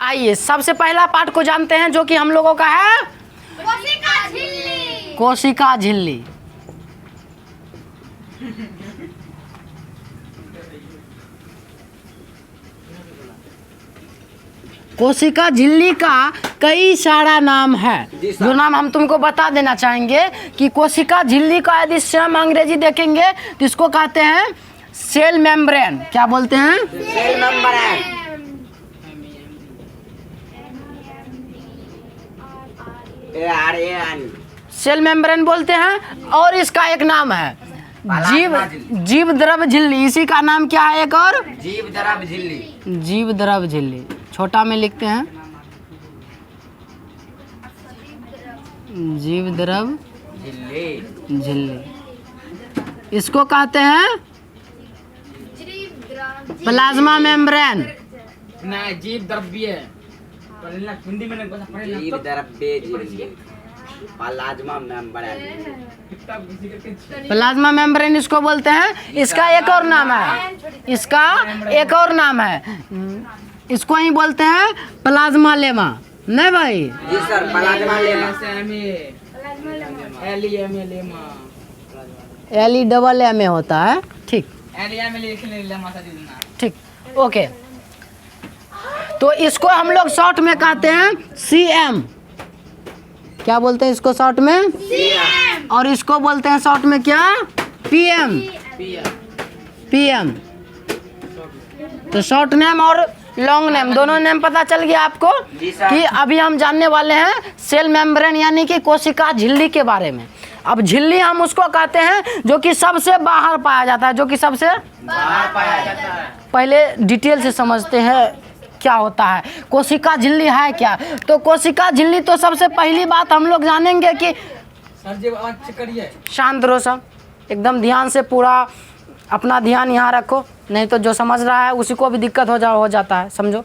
आइए सबसे पहला पार्ट को जानते हैं जो कि हम लोगों का है कोशिका झिल्ली। कोशिका झिल्ली। कोशिका झिल्ली का कई सारा नाम है, जो नाम हम तुमको बता देना चाहेंगे कि कोशिका झिल्ली का यदि हम अंग्रेजी देखेंगे तो इसको कहते हैं सेल मेम्ब्रेन। क्या बोलते हैं? Cell membrane. सेल मेम्ब्रेन बोलते हैं। और इसका एक नाम है जीव द्रव झिल्ली। इसी का नाम क्या है एक और? जीव द्रव झिल्ली। जीव द्रव झिल्ली छोटा में लिखते हैं, जीव द्रव झिल्ली। इसको कहते हैं प्लाज्मा मेम्ब्रेन। जीव द्रव्य हिंदी में जीव द्रव्य झिल्ली, प्लाज्मा मेम्ब्रेन। प्लाज्मा मेम्ब्रेन इसको बोलते हैं। इसका एक और नाम है, इसका एक और नाम है, इसको ही बोलते हैं प्लाज्मा लेमा। नहीं भाई? जी सर, प्लाज्मा लेमा। LEMA होता है। ठीक ठीक, ओके। तो इसको हम लोग शॉर्ट में कहते हैं CM। क्या बोलते हैं इसको शॉर्ट में? CM। और इसको बोलते हैं शॉर्ट में क्या? PM। तो शॉर्ट नेम और लॉन्ग नेम दोनों नेम पता चल गया आपको कि अभी हम जानने वाले हैं सेल मेम्ब्रेन यानी कि कोशिका झिल्ली के बारे में। अब झिल्ली हम उसको कहते हैं जो कि सबसे बाहर पाया जाता है, जो कि सबसे बाहर पाया जाता है। पहले डिटेल से समझते हैं क्या होता है कोशिका झिल्ली है क्या। तो कोशिका झिल्ली तो सबसे पहली बात हम लोग जानेंगे कि सर जी आवाज करिए, शांत रहो सब, एकदम ध्यान से पूरा अपना ध्यान यहाँ रखो, नहीं तो जो समझ रहा है उसी को भी दिक्कत हो जाता है। समझो,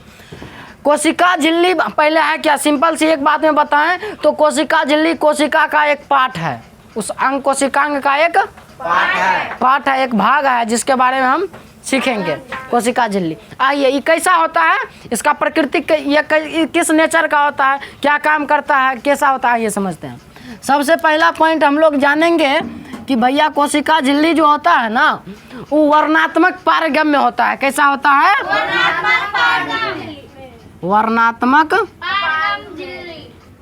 कोशिका झिल्ली पहले है क्या, सिंपल सी एक बात में बताएं तो कोशिका झिल्ली कोशिका का एक पार्ट है, उस अंग कोशिकांग का एक पार्ट है, एक भाग है जिसके बारे में हम सीखेंगे। कोशिका झिल्ली आइए, ये कैसा होता है, इसका प्रकृति ये किस नेचर का होता है, क्या काम करता है, कैसा होता है, ये समझते हैं। सबसे पहला पॉइंट हम लोग जानेंगे कि भैया कोशिका झिल्ली जो होता है ना वो वर्णात्मक पारगम्य होता है। कैसा होता है? वर्णात्मक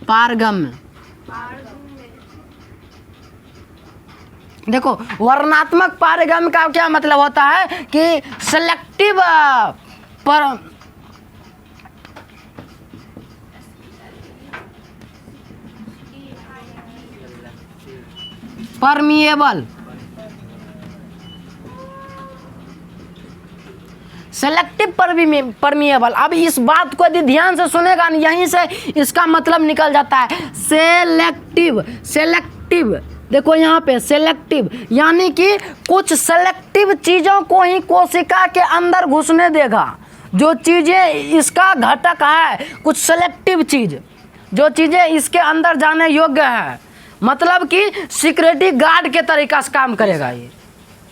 पारगम्य। देखो, वर्णात्मक पारगम्य का क्या मतलब होता है कि सेलेक्टिव परमिएबल, सेलेक्टिव परमिएबल। अब इस बात को यदि ध्यान से सुनेगा न, यहीं से इसका मतलब निकल जाता है सेलेक्टिव। देखो यहाँ पे सेलेक्टिव यानी कि कुछ सेलेक्टिव चीज़ों को ही कोशिका के अंदर घुसने देगा। जो चीज़ें इसका घटक है, कुछ सेलेक्टिव चीज़, जो चीज़ें इसके अंदर जाने योग्य है, मतलब कि सिक्योरिटी गार्ड के तरीका से काम करेगा ये।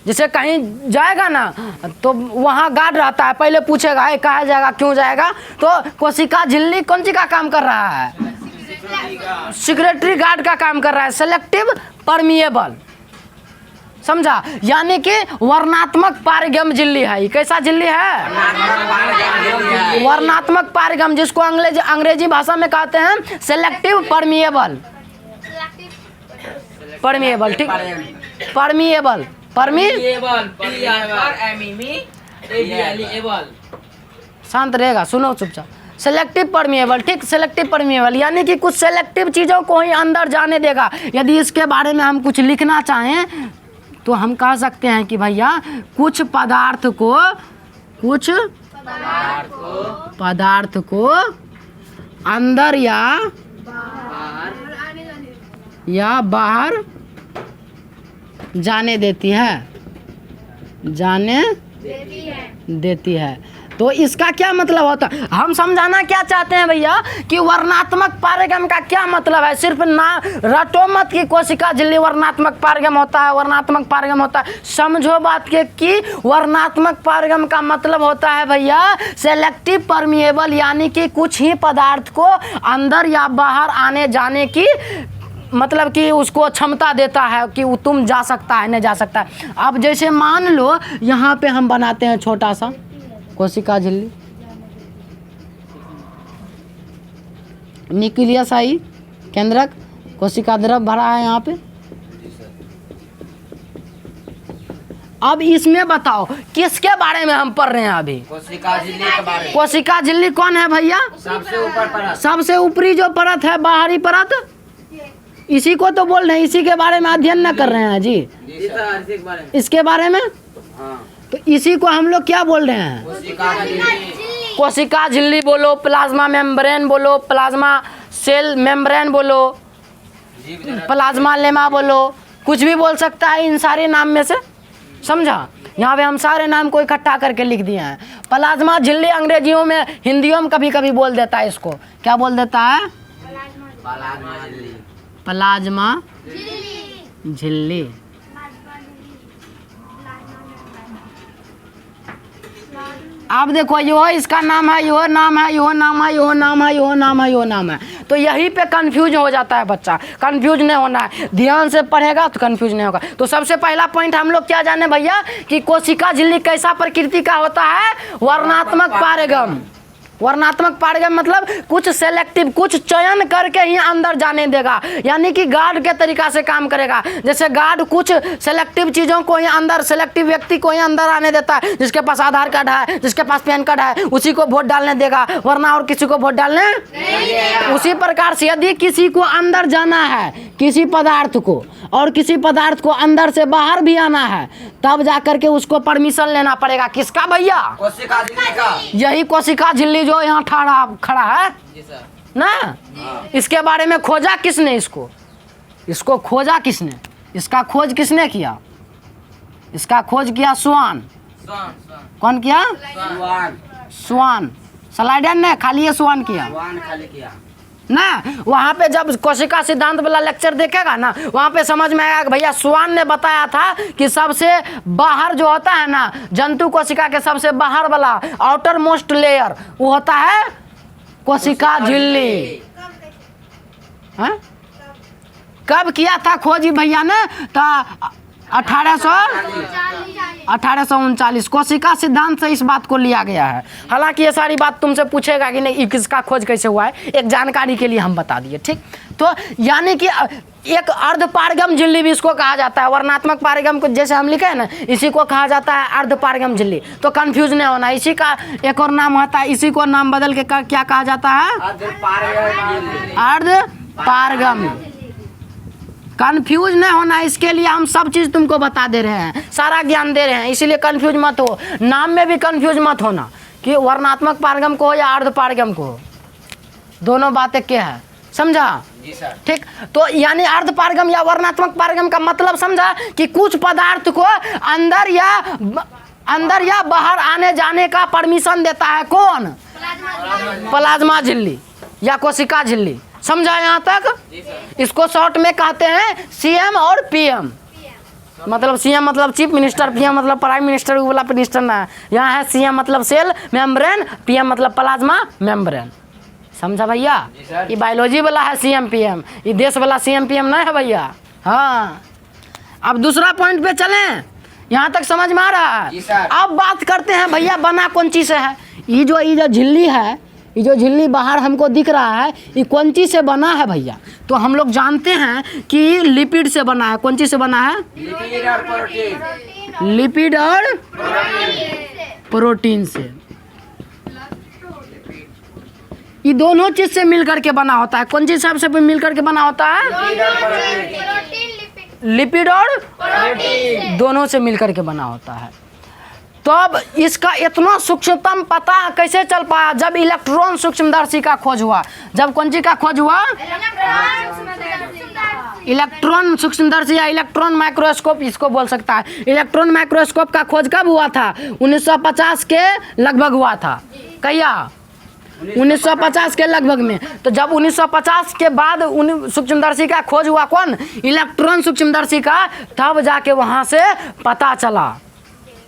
जैसे कहीं जाएगा ना तो वहाँ गार्ड रहता है, पहले पूछेगा है कहाँ जाएगा, क्यों जाएगा। तो कोशिका झिल्ली कौन सी का काम कर रहा है? सिक्योरिटी गार्ड का काम कर रहा है, सेलेक्टिव परमिएबल। समझा? यानी कि वर्णात्मक पारगम्य झिल्ली है। कैसा झिल्ली है? वर्णात्मक पारगम्य, जिसको अंग्रेजी भाषा में कहते हैं सेलेक्टिव परमिएबल। परमिएबल, ठीक, परमिएबल, शांत रहेगा, सुनो चुपचाप। सेलेक्टिव परमिएबल, ठीक, सेलेक्टिव परमिएबल यानी कि कुछ सेलेक्टिव चीज़ों को ही अंदर जाने देगा। यदि इसके बारे में हम कुछ लिखना चाहें तो हम कह सकते हैं कि भैया कुछ पदार्थ को अंदर या बाहर जाने देती है, तो इसका क्या मतलब होता है? हम समझाना क्या चाहते हैं भैया कि वर्णात्मक पारगम का क्या मतलब है। सिर्फ ना रटो मत की कोशिका झिल्ली वर्णात्मक पारगम होता है, वर्णात्मक पारगम होता है। समझो बात के कि वर्णात्मक पारगम का मतलब होता है भैया सेलेक्टिव परमिएबल, यानी कि कुछ ही पदार्थ को अंदर या बाहर आने जाने की मतलब कि उसको क्षमता देता है कि वो तुम जा सकता है नहीं जा सकता है। अब जैसे मान लो यहाँ पे हम बनाते हैं छोटा सा कोशिका झिल्ली, न्यूक्लियस आई केंद्रक, कोशिका द्रव भरा है यहाँ पे। अब इसमें बताओ किसके बारे में हम पढ़ रहे हैं अभी? कोशिका झिल्ली के बारे में। कोशिका झिल्ली कौन है भैया? सबसे ऊपर परत। सबसे ऊपरी जो परत है, बाहरी परत, इसी को तो बोल रहे हैं, इसी के बारे में अध्ययन न कर रहे हैं जी, जी सर, इसी के बारे में। इसके बारे में। हाँ, तो इसी को हम लोग क्या बोल रहे हैं? कोशिका झिल्ली। कोशिका झिल्ली बोलो, प्लाज्मा मेम्ब्रेन बोलो, प्लाज्मा सेल मेम्ब्रेन बोलो, जीव द्रव्य। प्लाज्मा लेमा बोलो, कुछ भी बोल सकता है इन सारे नाम में से। समझा? यहाँ पे हम सारे नाम को इकट्ठा करके लिख दिए हैं। प्लाज्मा झिल्ली अंग्रेजियों में, हिंदियों में कभी कभी बोल देता है इसको, क्या बोल देता है? प्लाज्मा झिल्ली। प्लाज्मा झिल्ली। अब देखो यो इसका नाम है, यो नाम है, यो नाम है, यो नाम है, यो नाम है, यो नाम है। तो यहीं पे कंफ्यूज हो जाता है बच्चा। कंफ्यूज नहीं होना है, ध्यान से पढ़ेगा तो कंफ्यूज नहीं होगा। तो सबसे पहला पॉइंट हम लोग क्या जाने भैया कि कोशिका झिल्ली कैसा प्रकृति का होता है? वर्णात्मक पारगम। वर्णात्मक पारगम मतलब कुछ सेलेक्टिव, कुछ चयन करके ही अंदर जाने देगा, यानी कि गार्ड के तरीका से काम करेगा। जैसे गार्ड कुछ सेलेक्टिव चीज़ों को ही अंदर, सेलेक्टिव व्यक्ति को ही अंदर आने देता है, जिसके पास आधार कार्ड है, जिसके पास पैन कार्ड है, उसी को वोट डालने देगा, वरना और किसी को वोट डालने नहीं। उसी प्रकार से यदि किसी को अंदर जाना है, किसी पदार्थ को, और किसी पदार्थ को अंदर से बाहर भी आना है, तब जाकर के उसको परमिशन लेना पड़ेगा। किसका भैया? कोशिका झिल्ली का। यही कोशिका झिल्ली जो यहाँ खड़ा है जी सर। ना, इसके बारे में खोजा किसने? इसको खोजा किसने? इसका खोज किसने किया? इसका खोज किया स्वान। कौन किया? स्वान। स्लाइडर ने खाली ये स्वान किया खाली किया ना। वहाँ पे जब कोशिका सिद्धांत वाला लेक्चर देखेगा ना, वहाँ पे समझ में आएगा कि भैया स्वान ने बताया था कि सबसे बाहर जो होता है ना, जंतु कोशिका के सबसे बाहर वाला आउटर मोस्ट लेयर, वो होता है कोशिका झिल्ली। हाँ? कब किया था खोज भैया ने? तो 1839 कोशिका सिद्धांत से इस बात को लिया गया है। हालांकि ये सारी बात तुमसे पूछेगा कि नहीं किसका खोज कैसे हुआ है, एक जानकारी के लिए हम बता दिए, ठीक। तो यानी कि एक अर्ध पारगम झिल्ली भी इसको कहा जाता है। वर्णात्मक पारगम को जैसे हम लिखे हैं ना, इसी को कहा जाता है अर्ध पारगम झिल्ली। तो कंफ्यूज नहीं होना, इसी का एक और नाम होता है, इसी को नाम बदल के क्या कहा जाता है? अर्ध पारगम। कंफ्यूज नहीं होना, इसके लिए हम सब चीज़ तुमको बता दे रहे हैं, सारा ज्ञान दे रहे हैं, इसीलिए कंफ्यूज मत हो। नाम में भी कंफ्यूज मत होना कि वर्णात्मक पारगम को या अर्ध पारगम को, दोनों बातें क्या है, समझा? जी सर। ठीक। तो यानी अर्ध पारगम या वर्णात्मक पारगम का मतलब समझा कि कुछ पदार्थ को अंदर या बाहर आने जाने का परमिशन देता है। कौन? प्लाज्मा झिल्ली या कोशिका झिल्ली। समझा यहाँ तक? इसको शॉर्ट में कहते हैं सीएम और पीएम। मतलब सीएम मतलब चीफ मिनिस्टर, पीएम मतलब प्राइम मिनिस्टर वाला मिनिस्टर ना। यहाँ है सीएम मतलब सेल मेम्ब्रेन, पीएम मतलब प्लाज्मा मेम्ब्रेन। समझा भैया? ये बायोलॉजी वाला है सीएम पीएम, ये देश वाला सीएम पीएम नहीं है भैया। हाँ, अब दूसरा पॉइंट पे चलें, यहाँ तक समझ में आ रहा है? अब बात करते हैं भैया बना कौन चीज से है। ये जो झिल्ली है, ये जो झिल्ली बाहर हमको दिख रहा है, ये कौन चीज से बना है भैया? तो हम लोग जानते हैं कि लिपिड से बना है। कौन चीज से बना है? लिपिड और प्रोटीन। लिपिड और प्रोटीन से। ये दोनों चीज से मिलकर के बना होता है। कौन चीज सबसे मिलकर के बना होता है? लिपिड और दोनों से मिलकर के बना होता है। तो अब इसका इतना सूक्ष्मतम पता कैसे चल पाया? जब इलेक्ट्रॉन सूक्ष्मदर्शी का खोज हुआ। जब कौन चीज का खोज हुआ? इलेक्ट्रॉन सूक्ष्मदर्शी या इलेक्ट्रॉन माइक्रोस्कोप इसको बोल सकता है। इलेक्ट्रॉन माइक्रोस्कोप का खोज कब हुआ था? 1950 के लगभग हुआ था। कहिया 1950 के लगभग में। तो जब 1950 के बाद सूक्ष्मदर्शी का खोज हुआ, कौन? इलेक्ट्रॉन सूक्ष्मदर्शी का, तब जाके वहाँ से पता चला।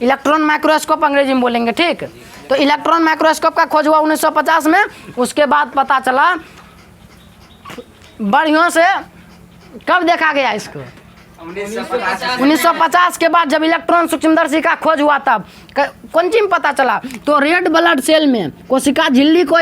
इलेक्ट्रॉन माइक्रोस्कोप अंग्रेजी में बोलेंगे, ठीक। तो इलेक्ट्रॉन माइक्रोस्कोप का खोज हुआ 1950 में। उसके बाद पता चला बढ़िया से, कब देखा गया इसको? 1950 के बाद जब इलेक्ट्रॉन सूक्ष्मदर्शी का खोज हुआ तब कौन चीज में पता चला? तो रेड ब्लड सेल में कोशिका झिल्ली को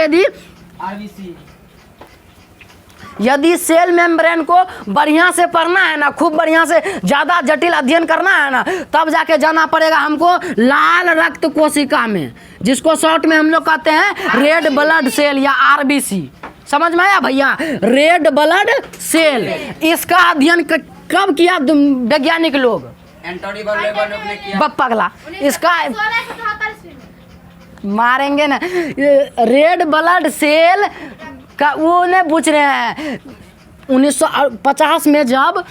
यदि सेल मेम्ब्रेन को बढ़िया से पढ़ना है ना, खूब बढ़िया से ज़्यादा जटिल अध्ययन करना है ना, तब जाके जाना पड़ेगा हमको लाल रक्त कोशिका में, जिसको शॉर्ट में हम लोग कहते हैं रेड ब्लड सेल या RBC। समझ में आया भैया? रेड ब्लड सेल, इसका अध्ययन कब किया वैज्ञानिक लोग? एंटोनी बर्नौली ने किया। पगला, इसका 1677 में मारेंगे ना। रेड ब्लड सेल का वो नहीं पूछ रहे हैं। 1950 में जब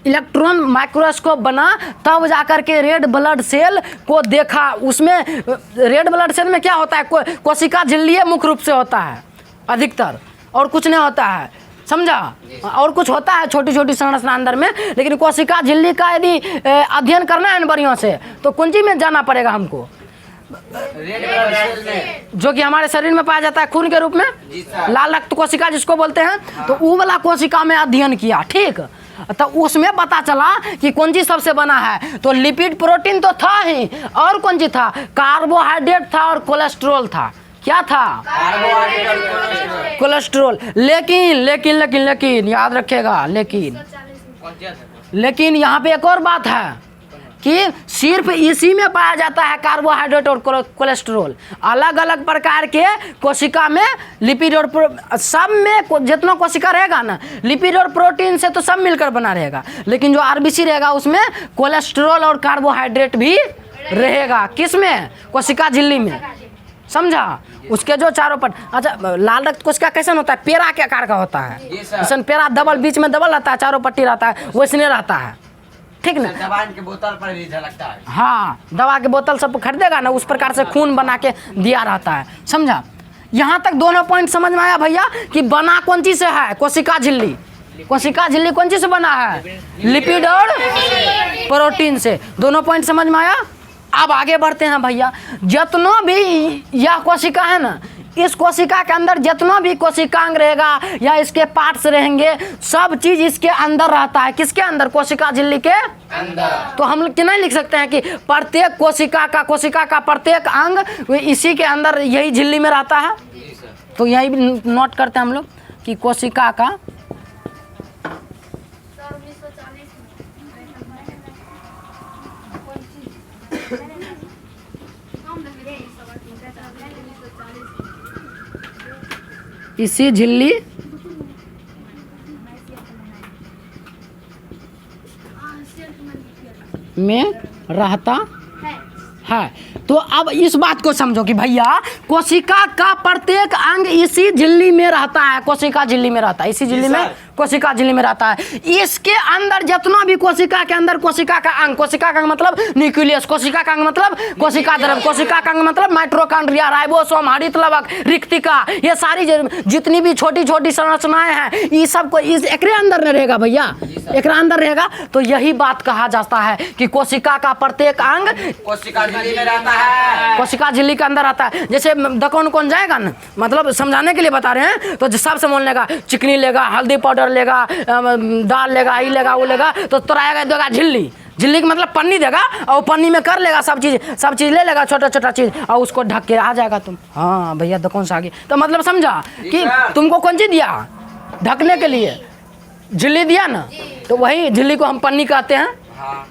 इलेक्ट्रॉन माइक्रोस्कोप बना तब जाकर के रेड ब्लड सेल को देखा। उसमें रेड ब्लड सेल में क्या होता है? कोशिका झिल्ली मुख्य रूप से होता है अधिकतर, और कुछ नहीं होता है, समझा? और कुछ होता है छोटी छोटी संरचना अंदर में, लेकिन कोशिका झिल्ली का यदि अध्ययन करना है बढ़िया से तो कौन चीज में जाना पड़ेगा हमको? रेड ब्लड सेल में, जो कि हमारे शरीर में पाया जाता है खून के रूप में, लाल रक्त कोशिका जिसको बोलते हैं। तो वो वाला कोशिका में अध्ययन किया, ठीक। तो उसमें पता चला कि कौन चीज सबसे बना है। तो लिपिड प्रोटीन तो था ही, और कौन चीज था? कार्बोहाइड्रेट था और कोलेस्ट्रॉल था। क्या था? कोलेस्ट्रॉल। लेकिन लेकिन लेकिन लेकिन याद रखेगा, लेकिन यहाँ पे एक और बात है कि सिर्फ इसी में पाया जाता है कार्बोहाइड्रेट और कोलेस्ट्रॉल। अलग अलग प्रकार के कोशिका में लिपिड और सब में जितना कोशिका रहेगा ना, लिपिड और प्रोटीन से तो सब मिलकर बना रहेगा, लेकिन जो RBC रहेगा उसमें कोलेस्ट्रॉल और कार्बोहाइड्रेट भी रहेगा। किस में? कोशिका झिल्ली में, समझा? उसके जो चारों पर, अच्छा लाल रक्त कोशिका कैसा होता है? पेड़ा के आकार का होता है। जैसे पेड़ा डबल, बीच में डबल रहता है, चारों पट्टी रहता है, वैसने रहता है, ठीक ना? दवा के बोतल पर भी झलकता है। हाँ, दवा के बोतल सब खरीदेगा ना, उस प्रकार से खून बना के दिया रहता है, समझा? यहाँ तक दोनों पॉइंट समझ में आया भैया कि बना कौन चीज से है? कोशिका झिल्ली। कोशिका झिल्ली कौन चीज से बना है? लिपिड और प्रोटीन से। दोनों पॉइंट समझ में आया? अब आगे बढ़ते हैं भैया। जितना भी यह कोशिका है ना, इस कोशिका के अंदर जितना भी कोशिकांग रहेगा या इसके पार्ट्स रहेंगे, सब चीज इसके अंदर रहता है। किसके अंदर? कोशिका झिल्ली के अंदर। तो हम लोग क्या नहीं लिख सकते हैं कि प्रत्येक कोशिका का प्रत्येक अंग इसी के अंदर, यही झिल्ली में रहता है? तो यही नोट करते हैं हम लोग कि कोशिका का इसी झिल्ली में रहता है। तो अब इस बात को समझो कि भैया कोशिका का प्रत्येक अंग इसी झिल्ली में रहता है, कोशिका झिल्ली में रहता है, इसी झिल्ली में, कोशिका झिल्ली में रहता है। इसके अंदर जितना भी कोशिका के अंदर कोशिका का अंग, कोशिका का अंग मतलब न्यूक्लियस, कोशिका का अंग मतलब कोशिका द्रव, कोशिका का अंग मतलब माइटोकॉन्ड्रिया, राइबोसोम, हरित लवक, रिक्तिका, ये सारी जितनी भी छोटी छोटी संरचनाएं हैं, ये सब को इस एकरे अंदर न रहेगा भैया, एकरा अंदर रहेगा। तो यही बात कहा जाता है कि कोशिका का प्रत्येक अंग कोशिका झिल्ली में रहता है, कोशिका झिल्ली के अंदर आता है। जैसे कौन कौन जाएगा ना, मतलब समझाने के लिए बता रहे हैं, तो सबसे मोल लेगा, चिकनी लेगा, हल्दी पाउडर लेगा, दाल लेगा, ये लेगा, वो लेगा, तो तोराएगा देगा झिल्ली। झिल्ली का मतलब पन्नी देगा और पन्नी में कर लेगा सब चीज़ ले लेगा, छोटा छोटा चीज़, और उसको ढक के आ जाएगा तुम। हाँ भैया दुकान से आगे, तो मतलब समझा कि तुमको कौन चीज़ दिया ढकने के लिए? झिल्ली दिया ना, तो वही झिल्ली को हम पन्नी कहते हैं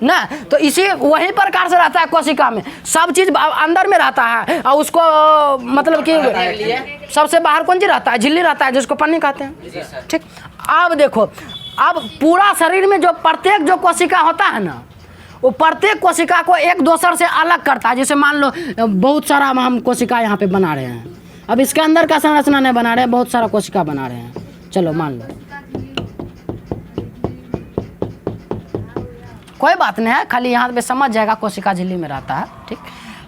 ना। तो इसी वही प्रकार से रहता है कोशिका में, सब चीज अंदर में रहता है, और उसको मतलब कि सबसे बाहर कौन चीज रहता है? झिल्ली रहता है, जिसको पन्नी कहते हैं, ठीक। अब देखो, अब पूरा शरीर में जो प्रत्येक जो कोशिका होता है ना, वो प्रत्येक कोशिका को एक दूसरे से अलग करता है। जैसे मान लो बहुत सारा हम कोशिका यहाँ पे बना रहे हैं, अब इसके अंदर का संरचना नहीं बना रहे हैं, बहुत सारा कोशिका बना रहे हैं, चलो मान लो कोई बात नहीं है, खाली यहाँ पे समझ जाएगा कोशिका झिल्ली में रहता है। ठीक,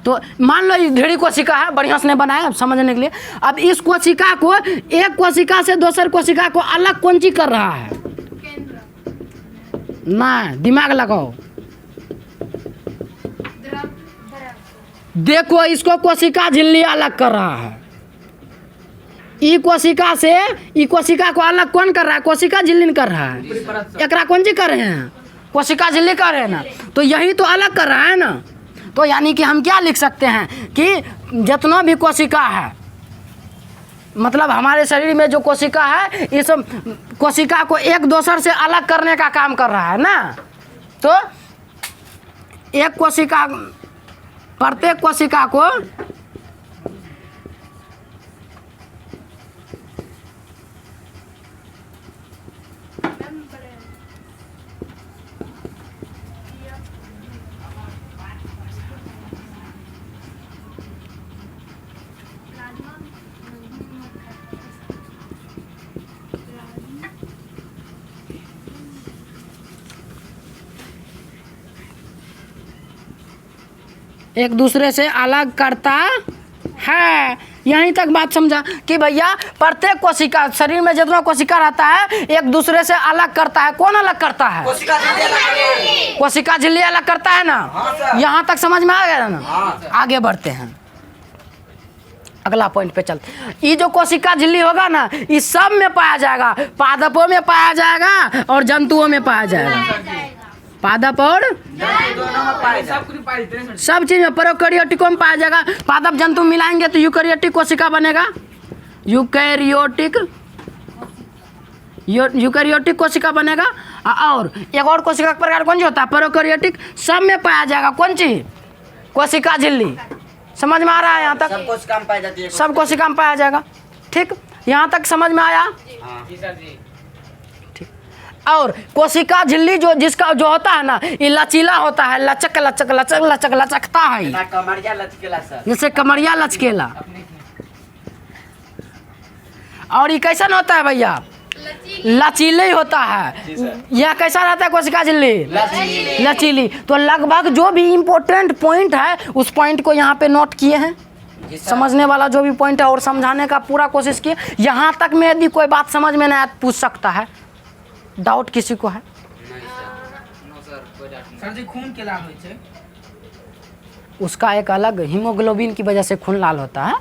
तो मान लो ये ढेरी कोशिका है, बढ़िया से बनाया अब समझने के लिए। अब इस कोशिका को एक कोशिका से दूसर कोशिका को अलग कौन चीज कर रहा है? केंद्र ना, दिमाग लगाओ। द्रव देखो इसको कोशिका झिल्ली अलग कर रहा है। ई कोशिका से ई कोशिका को अलग कौन कर रहा है? कोशिका झिल्ली कर रहा है। पूरी परत से। एकरा कौन चीज कर रहे हैं? कोशिका झिल्ली कर रहे हैं ना, तो यही तो अलग कर रहा है ना। तो यानी कि हम क्या लिख सकते हैं कि जितना भी कोशिका है, मतलब हमारे शरीर में जो कोशिका है, इस कोशिका को एक दूसर से अलग करने का काम कर रहा है ना। तो एक कोशिका, प्रत्येक कोशिका को एक दूसरे से अलग करता है। यहीं तक बात समझा कि भैया प्रत्येक कोशिका, शरीर में जितना कोशिका रहता है एक दूसरे से अलग करता है। कौन अलग करता है? कोशिका झिल्ली अलग करिए। कोशिका झिल्ली अलग करता है ना। हाँ सर। यहाँ तक समझ में आ गया ना। हाँ सर। आगे बढ़ते हैं, अगला पॉइंट पे चलते। ये जो कोशिका झिल्ली होगा ना, इस सब में पाया जाएगा। पादपों में पाया जाएगा और जंतुओं में पाया जाएगा। पादप और दोनों में पाए सब कुछ पाए देते हैं सर। सब चीज में, प्रोकैरियोटिकों में पाया जाएगा। पादप जंतु मिलाएंगे तो यूकैरियोटिक कोशिका बनेगा। यूकैरियोटिक यूकैरियोटिक कोशिका बनेगा। और एक और कोशिका का प्रकार कौन सी होता है? प्रोकैरियोटिक। सब में पाया जाएगा कौन चीज? कोशिका झिल्ली। समझ में आ रहा है यहाँ तक? सब कोशिका में पाई जाती है। सब कोशिका में पाया जाएगा। ठीक, यहाँ तक समझ में आया? हाँ। जी सर जी। और कोशिका झिल्ली जो जिसका जो होता है ना, ये लचीला होता है। लचक लचक लचक लचक लचकता है ये। ना कमरिया लचकेला सर। जैसे कमरिया लचकेला। और ये कैसन होता है भैया? लचीले ही होता है। यह कैसा रहता है कोशिका झिल्ली? लचीली। तो लगभग जो भी इम्पोर्टेंट पॉइंट है उस पॉइंट को यहाँ पे नोट किए हैं। जी सर। समझने वाला जो भी पॉइंट है और समझाने का पूरा कोशिश किए। यहाँ तक में यदि कोई बात समझ में नहीं आया पूछ सकता है। डाउट किसी को है? नहीं सर। नो सर, कोई डाउट नहीं। सर जी खून के लाल होय छै। उसका एक अलग हीमोग्लोबिन की वजह से खून लाल होता है।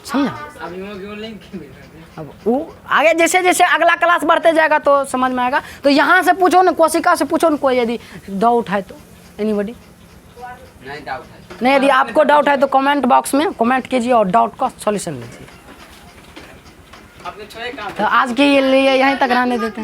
समझा? अब हीमोग्लोबिन की भी सर जी। अब वो आगे जैसे जैसे अगला क्लास बढ़ते जाएगा तो समझ में आएगा। तो यहाँ से पूछो ना, कोशिका से पूछो ना कोई यदि डाउट है तो। एनीबॉडी? नहीं डाउट है। नहीं, यदि आपको डाउट है तो कमेंट बॉक्स में कमेंट कीजिए और डाउट का सॉल्यूशन लीजिए। आपके छोड़े काम। तो आज के लिए यहीं तक रहने देते हैं।